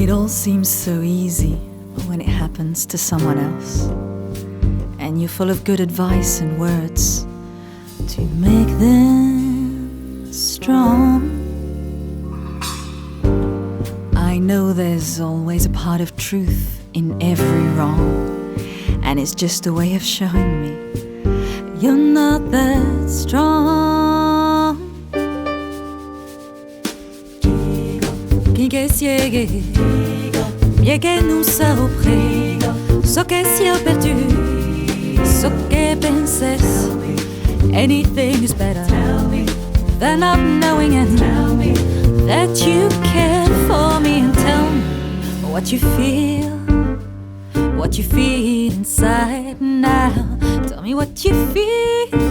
It all seems so easy when it happens to someone else, and you're full of good advice and words to make them strong. I know there's always a part of truth in every wrong, and it's just a way of showing me you're not that strong. Chi che sieghe, mie che non sopri, so che sia perdu, so che penses. Anything is better than not knowing, and tell me that you care for me, and tell me what you feel inside now. Tell me what you feel